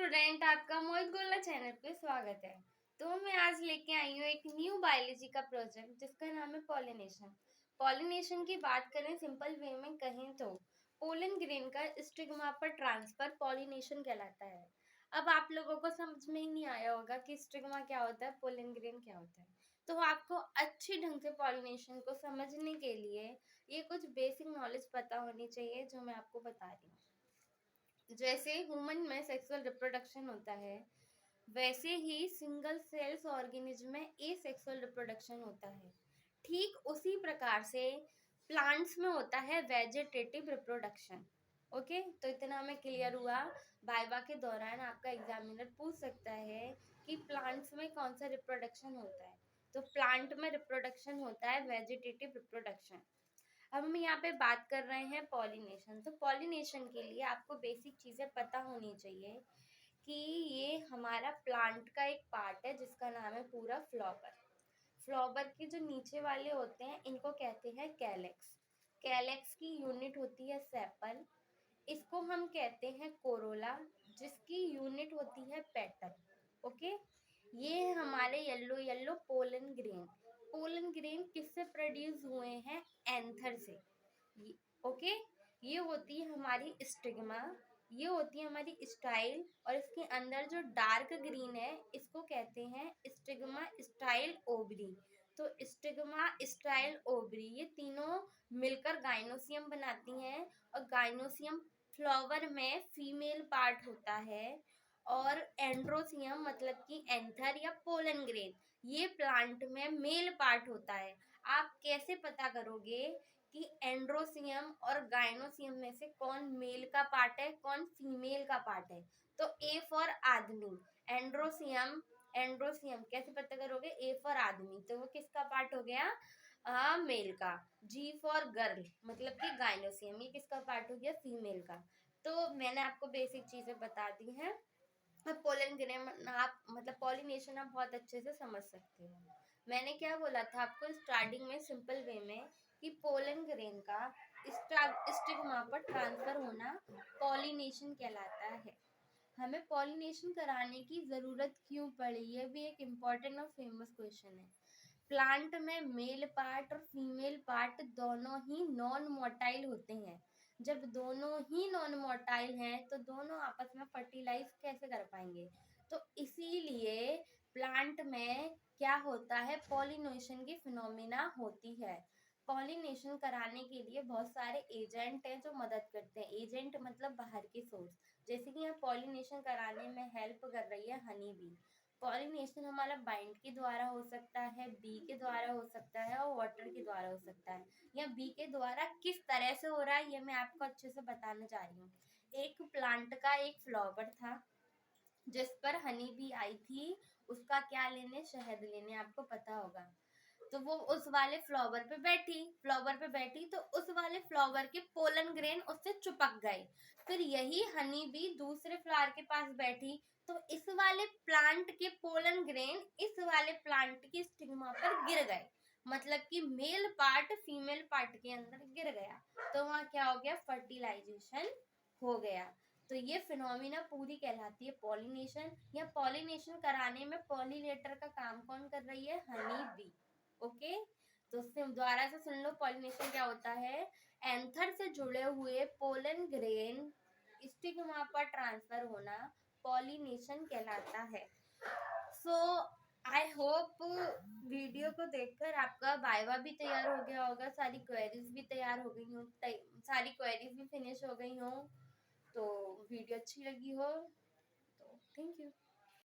Student, आपका मोहित गोला channel पे स्वागत है। तो मैं आज लेके आई हूँ एक न्यू बायोलॉजी का प्रोजेक्ट जिसका नाम है पॉलिनेशन। पॉलिनेशन की बात करें सिंपल वे में कहें तो पोलन ग्रेन का स्टिग्मा पर ट्रांसफर पॉलिनेशन कहलाता है। अब आप लोगों को समझ में ही नहीं आया होगा कि स्टिग्मा क्या होता है, पोलन ग्रेन क्या होता है। तो आपको अच्छी ढंग से पॉलिनेशन को समझने के लिए ये कुछ बेसिक नॉलेज पता होनी चाहिए जो मैं आपको बता रही हूँ। जैसे ह्यूमन में सेक्सुअल रिप्रोडक्शन होता है, वैसे ही सिंगल सेल्स ऑर्गेनिज्म में एसेक्सुअल रिप्रोडक्शन होता है। ठीक उसी प्रकार से प्लांट्स में होता है वेजिटेटिव रिप्रोडक्शन। ओके, तो इतना हमें क्लियर हुआ। वाइवा के दौरान आपका एग्जामिनर पूछ सकता है कि प्लांट्स में कौन सा रिप्रोडक्शन होता है। तो प्लांट में रिप्रोडक्शन होता है वेजिटेटिव रिप्रोडक्शन। अब हम यहाँ पे बात कर रहे हैं पॉलिनेशन। तो पॉलिनेशन के लिए आपको बेसिक चीज़ें पता होनी चाहिए कि ये हमारा प्लांट का एक पार्ट है जिसका नाम है पूरा फ्लावर। फ्लावर के जो नीचे वाले होते हैं इनको कहते हैं कैलेक्स। कैलेक्स की यूनिट होती है सेपल। इसको हम कहते हैं कोरोला, जिसकी यूनिट होती है पेटल। ओके, ये है हमारे yellow yellow pollen grain. Pollen grain किससे प्रोड्यूस हुए हैं? एंथर से। ओके, ये होती है हमारी स्टिग्मा, ये होती है हमारी स्टाइल, और इसके अंदर जो डार्क ग्रीन है इसको कहते हैं स्टिग्मा स्टाइल ओवरी। तो स्टिग्मा स्टाइल ओवरी ये तीनों मिलकर गाइनोसियम बनाती हैं, और गाइनोसियम फ्लावर में फीमेल पार्ट होता है, और एंड्रोसियम मतलब कि एंथर या पोलन ग्रेन ये प्लांट में मेल पार्ट होता है। आप कैसे पता करोगे कि एंड्रोसियम और गाइनोसियम में से कौन मेल का पार्ट है, कौन फीमेल का पार्ट है? तो ए फॉर आदमी, एंड्रोसियम। एंड्रोसियम कैसे पता करोगे? ए फॉर आदमी, तो वो किसका पार्ट हो गया? मेल का। जी फॉर गर्ल मतलब कि गाइनोसियम, ये किसका पार्ट हो गया? फीमेल का। तो मैंने आपको बेसिक चीजें बता दी हैं। अब पोलन ग्रेन आप मतलब पॉलिनेशन आप बहुत अच्छे से समझ सकते हो। मैंने क्या बोला था आपको स्टार्टिंग में सिंपल वे में कि पोलन ग्रेन का स्टिग्मा पर ट्रांसफर होना पॉलिनेशन कहलाता है। हमें पॉलिनेशन कराने की जरूरत क्यों पड़ी, ये भी एक इम्पोर्टेंट और फेमस क्वेश्चन है। प्लांट में मेल पार्ट और फीमेल पार्ट दोनों ही नॉन मोटाइल होते हैं। जब दोनों ही नॉन मोटाइल हैं तो दोनों आपस में फर्टिलाइज कैसे कर पाएंगे? तो इसीलिए प्लांट में क्या होता है? पॉलिनेशन की फिनोमिना होती है। पॉलिनेशन कराने के लिए बहुत सारे एजेंट हैं जो मदद करते हैं। एजेंट मतलब बाहर के सोर्स। जैसे कि यहाँ पॉलिनेशन कराने में हेल्प कर रही है हनी बी। पॉलिनेशन हमारा बाइंड के द्वारा हो सकता है, बी के द्वारा हो सकता है, और वाटर के द्वारा हो सकता है। या बी के द्वारा किस तरह से हो रहा है ये मैं आपको अच्छे से बताने जा रही हूँ। एक प्लांट का एक फ्लावर था जिस पर हनी बी आई थी, उसका क्या लेने? शहद लेने, आपको पता होगा। तो वो उस वाले फ्लावर पे बैठी तो उस वाले फ्लावर के पोलन ग्रेन उससे चिपक गए। फिर यही हनी बी दूसरे फ्लावर के पास बैठी तो इस वाले प्लांट के पोलन ग्रेन इस वाले प्लांट की स्टिग्मा पर गिर गए। मतलब कि मेल पार्ट फीमेल पार्ट के अंदर गिर गया, तो वहां क्या हो गया? फर्टिलाइजेशन हो गया। तो ये फिनोमिना पूरी कहलाती है पॉलिनेशन। या पॉलिनेशन कराने में पॉलिनेटर का काम कौन कर रही है? Honey bee. ओके, तो दोबारा से सुन लो, पॉलिनेशन क्या होता है? एंथर से जुड़े हुए पोलन ग्रेन स्टिग्मा पर ट्रांसफर होना पॉलिनेशन कहलाता है। सो आई होप वीडियो को देखकर आपका वाइवा भी तैयार हो गया होगा, सारी क्वेरीज भी तैयार हो गई हो, सारी क्वेरीज भी फिनिश हो गई हो। तो वीडियो अच्छी लगी हो तो थैंक यू।